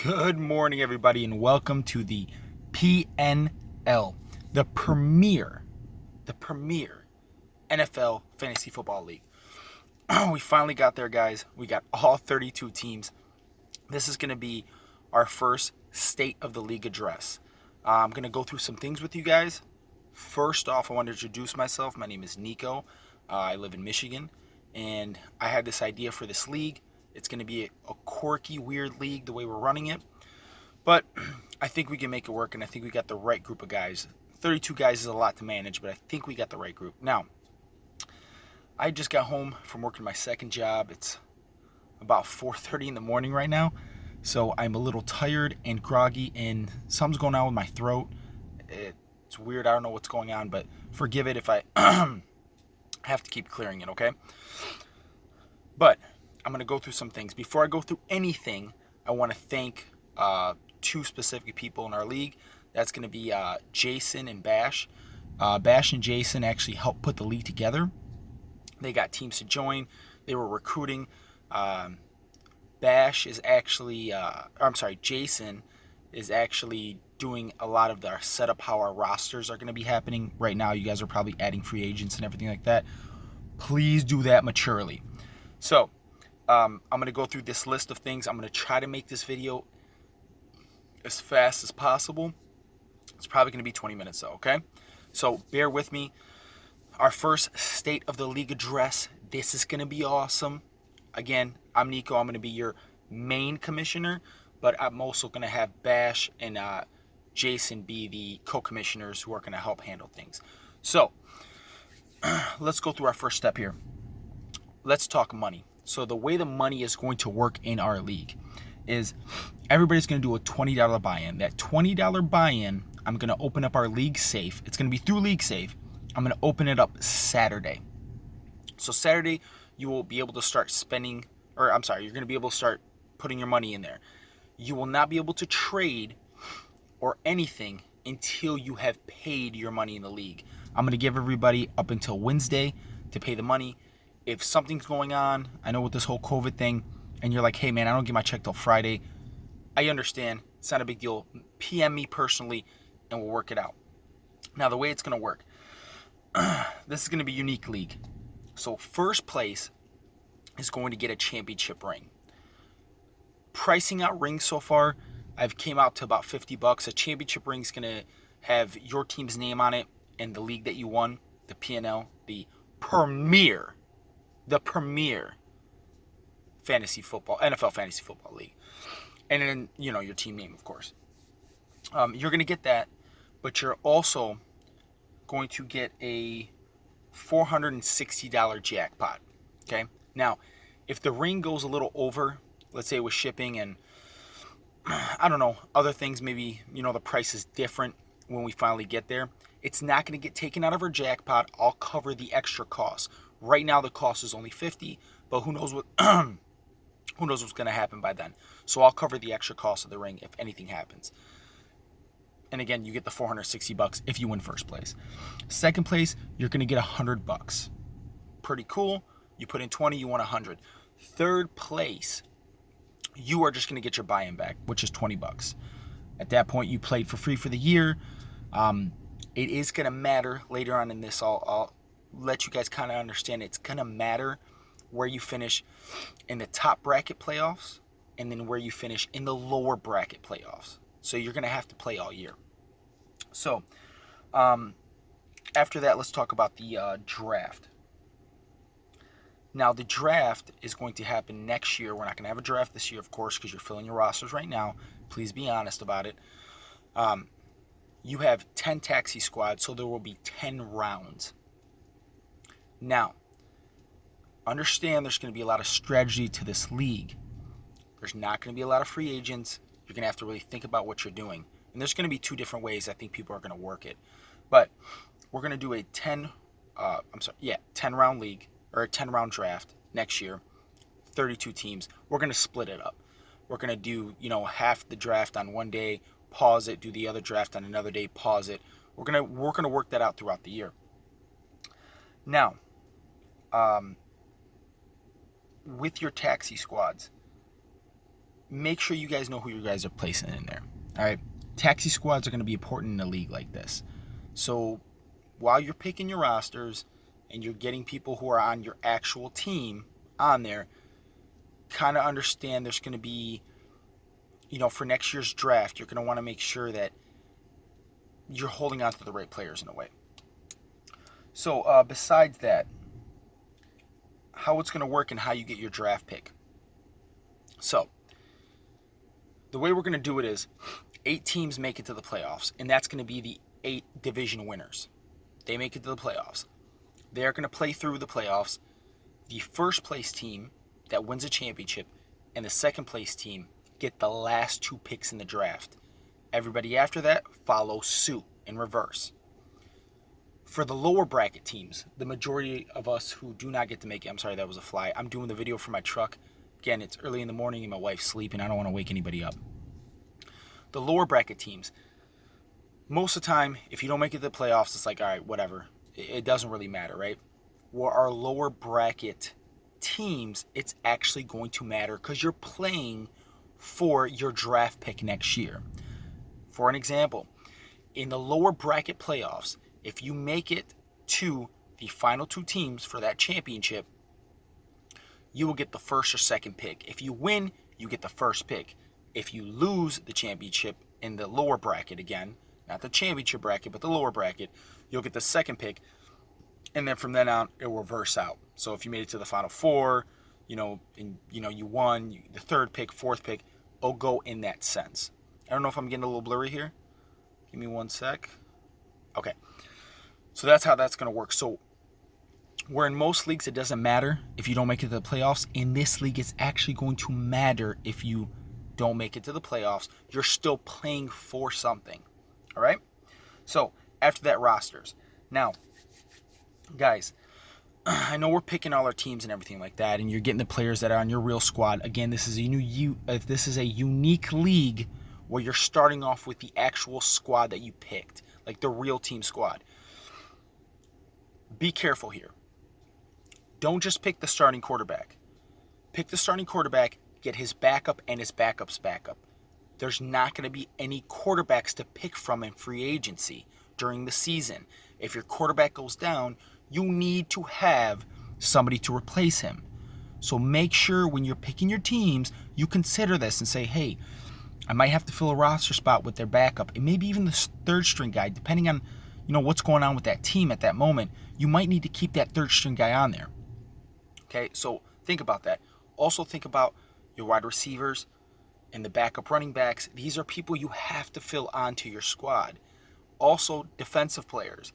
Good morning, everybody, and welcome to the PNL, the premier NFL Fantasy Football League. We finally got there, guys. We got all 32 teams. This is going to be our first State of the League address. I'm going to go through some things with you guys. First off, I want to introduce myself. My name is Nico. I live in Michigan, and I had this idea for this league. It's going to be a quirky, weird league the way we're running it. But I think we can make it work, and I think we got the right group of guys. 32 guys is a lot to manage, but I think we got the right group. Now, I just got home from working my second job. It's about 4:30 in the morning right now, so I'm a little tired and groggy, and something's going on with my throat. It's weird. I don't know what's going on, but forgive it if I have to keep clearing it, okay? But I'm going to go through some things. Before I go through anything, I want to thank two specific people in our league. That's going to be Jason and Bash. Bash and Jason actually helped put the league together. They got teams to join. They were recruiting. Bash is actually, Jason is actually doing a lot of our setup, how our rosters are going to be happening. Right now, you guys are probably adding free agents and everything like that. Please do that maturely. So, I'm going to go through this list of things. I'm going to try to make this video as fast as possible. It's probably going to be 20 minutes though, okay? So bear with me. Our first State of the League address. This is going to be awesome. Again, I'm Nico. I'm going to be your main commissioner, but I'm also going to have Bash and Jason be the co-commissioners who are going to help handle things. So let's go through our first step here. Let's talk money. So the way the money is going to work in our league is everybody's going to do a $20 buy-in. That $20 buy-in, I'm going to open up our league safe. It's going to be through league safe. I'm going to open it up Saturday. So Saturday, you will be able to start spending, you're going to be able to start putting your money in there. You will not be able to trade or anything until you have paid your money in the league. I'm going to give everybody up until Wednesday to pay the money. If something's going on, I know with this whole COVID thing, and you're like, hey man, I don't get my check till Friday, I understand. It's not a big deal. PM me personally, and we'll work it out. Now, the way it's going to work, this is going to be a unique league. So first place is going to get a championship ring. Pricing out rings so far, I've came out to about $50. A championship ring is going to have your team's name on it and the league that you won, the PNL, the premier fantasy football, NFL fantasy football league. And then, your team name, of course. You're going to get that, but you're also going to get a $460 jackpot. Okay? Now, if the ring goes a little over, let's say with shipping and, I don't know, other things, maybe, the price is different when we finally get there, it's not going to get taken out of our jackpot. I'll cover the extra cost. Right now, the cost is only $50, but who knows what who knows what's going to happen by then. So I'll cover the extra cost of the ring if anything happens. And again, you get the $460 if you win first place. Second place, you're going to get $100. Pretty cool. You put in 20, you won 100. Third place, you are just going to get your buy-in back, which is $20. At that point, you played for free for the year. It is going to matter later on in this. I'll let you guys kind of understand it's going to matter where you finish in the top bracket playoffs and then where you finish in the lower bracket playoffs. So you're going to have to play all year. So after that, let's talk about the draft. Now, the draft is going to happen next year. We're not going to have a draft this year, of course, because you're filling your rosters right now. Please be honest about it. You have 10 taxi squads, so there will be 10 rounds. Now, understand there's going to be a lot of strategy to this league. There's not going to be a lot of free agents. You're going to have to really think about what you're doing. And there's going to be two different ways I think people are going to work it. But we're going to do a 10-round league, or a 10-round draft next year, 32 teams. We're going to split it up. We're going to do, half the draft on one day, pause it, do the other draft on another day, pause it. We're going to work that out throughout the year. Now, with your taxi squads, make sure you guys know who you guys are placing in there. All right, taxi squads are going to be important in a league like this. So while you're picking your rosters and you're getting people who are on your actual team on there, kind of understand there's going to be, for next year's draft, you're going to want to make sure that you're holding on to the right players in a way. So besides that, how it's going to work and how you get your draft pick. So the way we're going to do it is 8 teams make it to the playoffs, and that's going to be the 8 division winners. They make it to the playoffs. They're going to play through the playoffs. The first place team that wins a championship and the second place team get the last 2 picks in the draft. Everybody after that follows suit in reverse. For the lower bracket teams, the majority of us who do not get to make it, I'm sorry, that was a fly. I'm doing the video for my truck. Again, it's early in the morning and my wife's sleeping. I don't want to wake anybody up. The lower bracket teams, most of the time, if you don't make it to the playoffs, it's like, all right, whatever. It doesn't really matter, right? For our lower bracket teams, it's actually going to matter because you're playing for your draft pick next year. For an example, in the lower bracket playoffs, if you make it to the final 2 teams for that championship, you will get the first or second pick. If you win, you get the first pick. If you lose the championship in the lower bracket, again, not the championship bracket, but the lower bracket, you'll get the second pick. And then from then on, it'll reverse out. So if you made it to the final 4, and you won, the third pick, fourth pick, it'll go in that sense. I don't know if I'm getting a little blurry here. Give me one sec. Okay. So that's how that's going to work. So where in most leagues it doesn't matter if you don't make it to the playoffs, in this league it's actually going to matter if you don't make it to the playoffs. You're still playing for something. All right? So after that, rosters. Now, guys, I know we're picking all our teams and everything like that, and you're getting the players that are on your real squad. Again, this is a unique league where you're starting off with the actual squad that you picked, like the real team squad. Be careful here. Don't just pick the starting quarterback. Pick the starting quarterback, get his backup and his backup's backup. There's not going to be any quarterbacks to pick from in free agency during the season. If your quarterback goes down, you need to have somebody to replace him. So make sure when you're picking your teams, you consider this and say, hey, I might have to fill a roster spot with their backup, and maybe even the third string guy, depending on what's going on with that team at that moment. You might need to keep that third string guy on there. Okay, so think about that. Also think about your wide receivers and the backup running backs. These are people you have to fill onto your squad. Also, defensive players.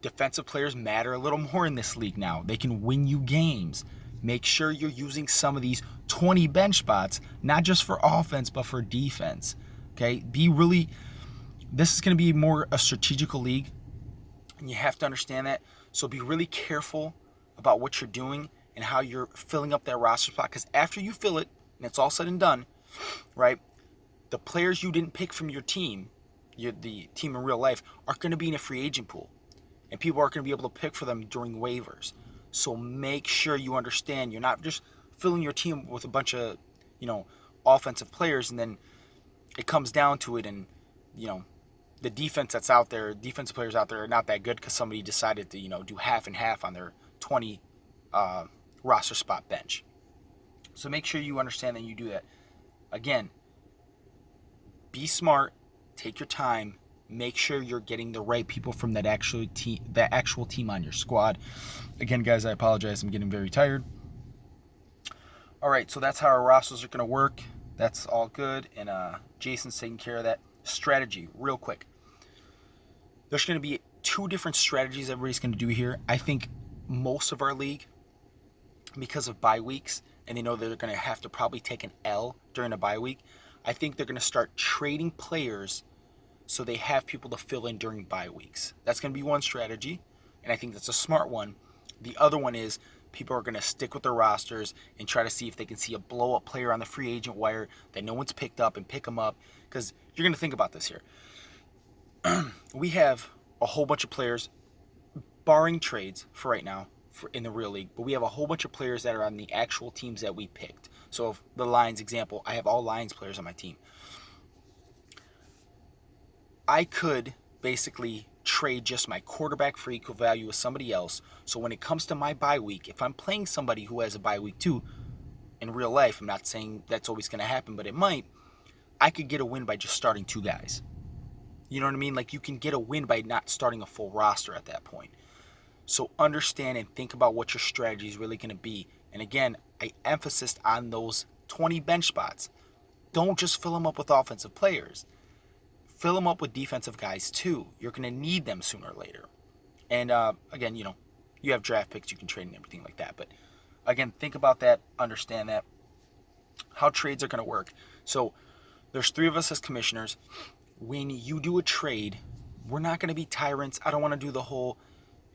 Defensive players matter a little more in this league now. They can win you games. Make sure you're using some of these 20 bench spots, not just for offense, but for defense. Okay, this is going to be more a strategical league, and you have to understand that. So be really careful about what you're doing and how you're filling up that roster spot, because after you fill it and it's all said and done, right, the players you didn't pick from your team, the team in real life, are going to be in a free agent pool, and people are going to be able to pick for them during waivers. So make sure you understand you're not just filling your team with a bunch of offensive players, and then it comes down to it, and the defense players out there are not that good because somebody decided to do half and half on their 20 roster spot bench. So make sure you understand that you do that. Again, be smart, take your time, make sure you're getting the right people from that actual team on your squad. Again, guys, I apologize, I'm getting very tired. All right, so that's how our rosters are going to work. That's all good, and Jason's taking care of that. Strategy, real quick. There's going to be 2 different strategies everybody's going to do here. I think most of our league, because of bye weeks, and they know they're going to have to probably take an L during a bye week, I think they're going to start trading players so they have people to fill in during bye weeks. That's going to be one strategy, and I think that's a smart one. The other one is people are going to stick with their rosters and try to see if they can see a blow-up player on the free agent wire that no one's picked up and pick them up, because you're going to think about this here. We have a whole bunch of players, barring trades for right now in the real league, but we have a whole bunch of players that are on the actual teams that we picked. So if the Lions example, I have all Lions players on my team. I could basically trade just my quarterback for equal value with somebody else. So when it comes to my bye week, if I'm playing somebody who has a bye week too, in real life, I'm not saying that's always going to happen, but it might, I could get a win by just starting 2 guys. You know what I mean? Like, you can get a win by not starting a full roster at that point. So understand and think about what your strategy is really going to be. And again, I emphasized on those 20 bench spots. Don't just fill them up with offensive players. Fill them up with defensive guys too. You're going to need them sooner or later. And again, you have draft picks you can trade and everything like that. But again, think about that. Understand that. How trades are going to work. So there's 3 of us as commissioners. When you do a trade, we're not going to be tyrants. I don't want to do the whole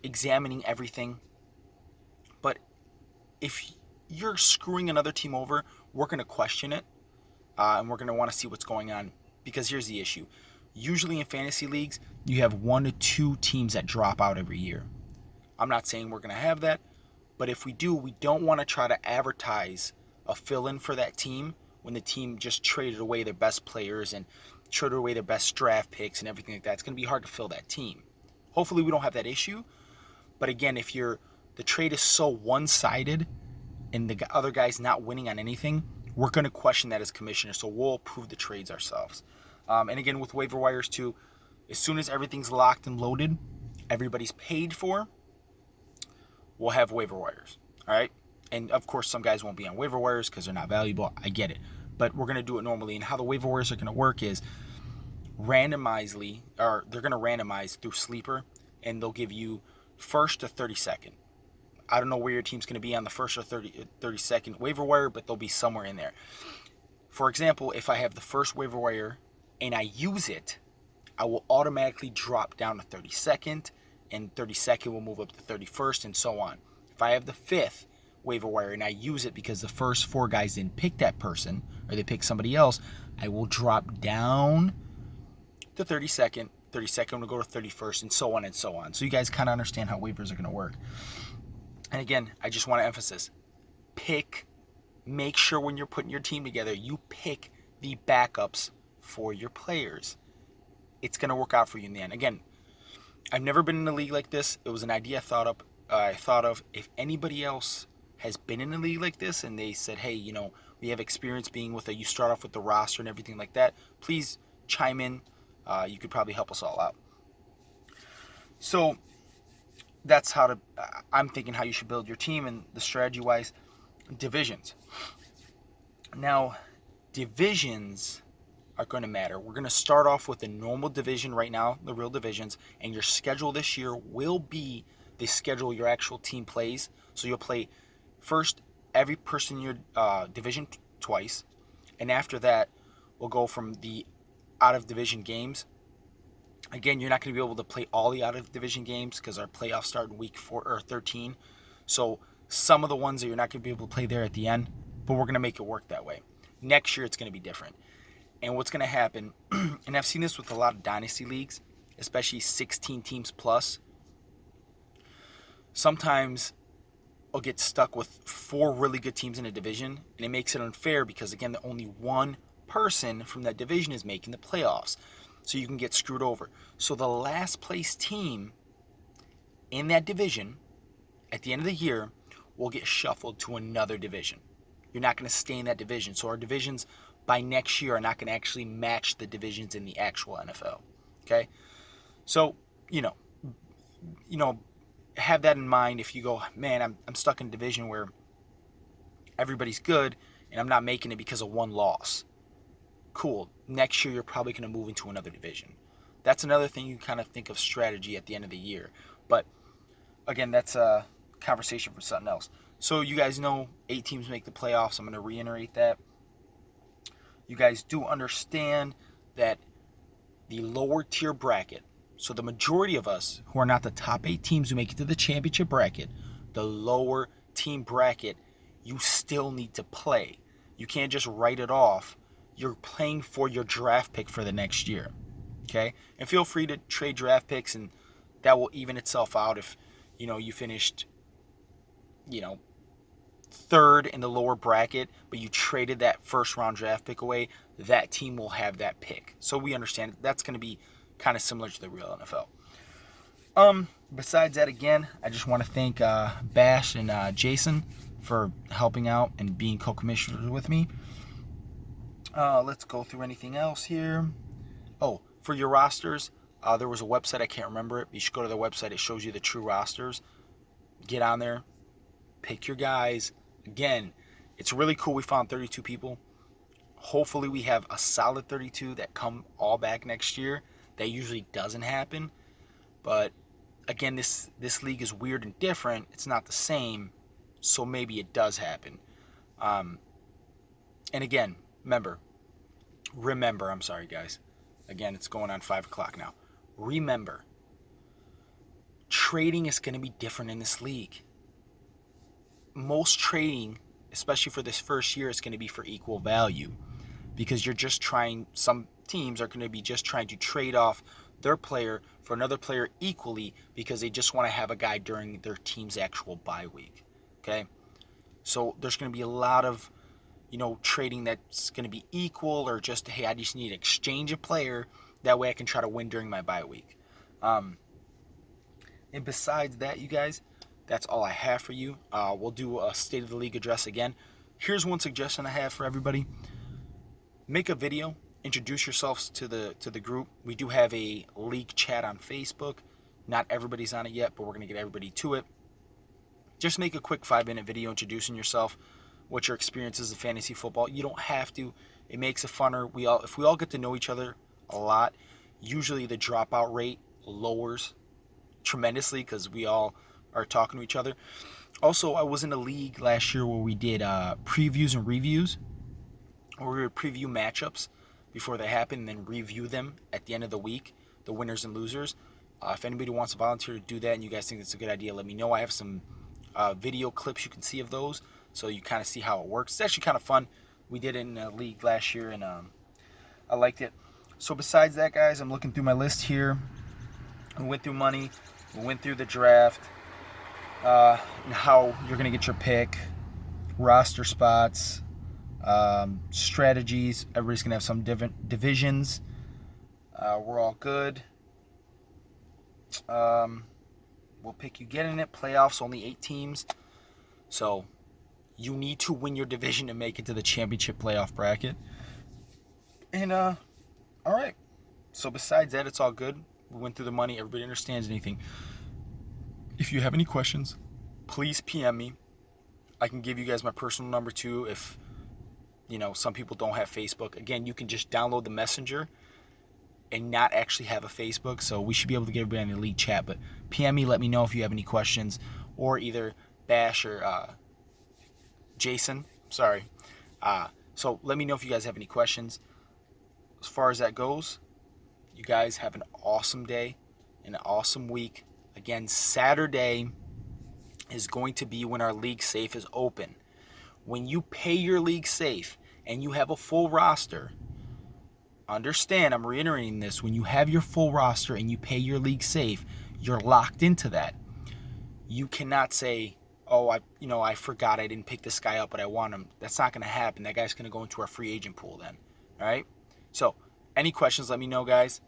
examining everything. But if you're screwing another team over, we're going to question it. And we're going to want to see what's going on. Because here's the issue. Usually in fantasy leagues, you have 1 to 2 teams that drop out every year. I'm not saying we're going to have that. But if we do, we don't want to try to advertise a fill-in for that team when the team just traded away their best players and traded away their best draft picks and everything like that. It's going to be hard to fill that team. Hopefully we don't have that issue. But again, if the trade is so one-sided and the other guy's not winning on anything, we're going to question that as commissioners. So we'll approve the trades ourselves. And again, with waiver wires too, as soon as everything's locked and loaded, everybody's paid for, we'll have waiver wires. All right? And of course, some guys won't be on waiver wires because they're not valuable. I get it. But we're going to do it normally. And how the waiver wires are going to work is they're going to randomize through Sleeper, and they'll give you first to 32nd. I don't know where your team's going to be on the first or 32nd waiver wire, but they'll be somewhere in there. For example, if I have the first waiver wire and I use it, I will automatically drop down to 32nd, and 32nd will move up to 31st, and so on. If I have the 5th waiver wire and I use it because the first 4 guys didn't pick that person or they picked somebody else, I will drop down to 32nd. 32nd will go to 31st, and so on and so on. So you guys kind of understand how waivers are going to work. And again, I just want to emphasize, make sure when you're putting your team together, you pick the backups for your players. It's going to work out for you in the end. Again, I've never been in a league like this. It was an idea I thought of. If anybody else has been in a league like this and they said, hey, we have experience being you start off with the roster and everything like that, please chime in. You could probably help us all out. So that's I'm thinking how you should build your team, and the strategy-wise, divisions. Now, divisions are going to matter. We're going to start off with the normal division right now, the real divisions, and your schedule this year will be the schedule your actual team plays. So you'll play first every person in your division twice, and after that, we'll go from the out-of-division games. Again, you're not going to be able to play all the out-of-division games because our playoffs start in week 4 or 13. So some of the ones that you're not going to be able to play there at the end, but we're going to make it work that way. Next year, it's going to be different. And what's going to happen, and I've seen this with a lot of dynasty leagues, especially 16 teams plus, sometimes I'll get stuck with 4 really good teams in a division, and it makes it unfair because, again, only one person from that division is making the playoffs. So you can get screwed over. So the last place team in that division at the end of the year will get shuffled to another division. You're not going to stay in that division. So our divisions by next year are not going to actually match the divisions in the actual NFL. Okay? So, have that in mind if you go, man, I'm stuck in a division where everybody's good and I'm not making it because of one loss. Cool. Next year, you're probably going to move into another division. That's another thing you kind of think of strategy at the end of the year. But again, that's a conversation for something else. So you guys know 8 teams make the playoffs. I'm going to reiterate that. You guys do understand that the lower tier bracket, so the majority of us who are not the top 8 teams who make it to the championship bracket, the lower team bracket, you still need to play. You can't just write it off. You're playing for your draft pick for the next year, okay? And feel free to trade draft picks, and that will even itself out if, you finished, third in the lower bracket, but you traded that first round draft pick away, that team will have that pick. So we understand that's going to be kind of similar to the real NFL. Besides that, again, I just want to thank Bash and Jason for helping out and being co-commissioners with me. Let's go through anything else here. Oh, for your rosters, there was a website, I can't remember it. You should go to the website. It shows you the true rosters. Get on there. Pick your guys. Again, it's really cool. We found 32 people. Hopefully we have a solid 32 that come all back next year. That usually doesn't happen. But again, this league is weird and different. It's not the same. So maybe it does happen. And again, remember, I'm sorry guys. Again, it's going on 5 o'clock now. Remember, trading is going to be different in this league. Most trading, especially for this first year, is going to be for equal value, because you're just trying, some teams are going to be just trying to trade off their player for another player equally because they just want to have a guy during their team's actual bye week. Okay? So there's going to be a lot of, trading that's going to be equal, or just, hey, I just need to exchange a player. That way I can try to win during my bye week. And besides that, you guys, that's all I have for you. We'll do a State of the League address again. Here's one suggestion I have for everybody. Make a video. Introduce yourselves to the group. We do have a league chat on Facebook. Not everybody's on it yet, but we're going to get everybody to it. Just make a quick 5-minute video introducing yourself, what your experience is in fantasy football. You don't have to. It makes it funner. If we all get to know each other a lot, usually the dropout rate lowers tremendously because we all are talking to each other. Also, I was in a league last year where we did previews and reviews, where we would preview matchups before they happen and then review them at the end of the week, the winners and losers. If anybody wants to volunteer to do that and you guys think it's a good idea, let me know. I have some video clips you can see of those, so you kind of see how it works. It's actually kind of fun. We did it in a league last year, and I liked it. So besides that, guys, I'm looking through my list here. We went through money. We went through the draft, and how you're going to get your pick, roster spots, strategies. Everybody's going to have some different divisions. We're all good. We'll pick you getting it. Playoffs, only 8 teams. So you need to win your division to make it to the championship playoff bracket. And, all right. So besides that, it's all good. We went through the money. Everybody understands anything. If you have any questions, please PM me. I can give you guys my personal number too if, some people don't have Facebook. Again, you can just download the Messenger and not actually have a Facebook, so we should be able to get everybody in the league chat. But PM me, let me know if you have any questions, or either Bash or Jason. Sorry. So let me know if you guys have any questions. As far as that goes, you guys have an awesome day, an awesome week. Again, Saturday is going to be when our league safe is open. When you pay your league safe and you have a full roster, understand, I'm reiterating this, when you have your full roster and you pay your league safe, you're locked into that. You cannot say, oh, I forgot I didn't pick this guy up, but I want him. That's not going to happen. That guy's going to go into our free agent pool then. All right? So, any questions, let me know, guys.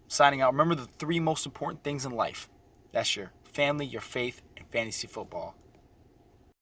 Signing out. Remember the 3 most important things in life. That's your family, your faith, and fantasy football.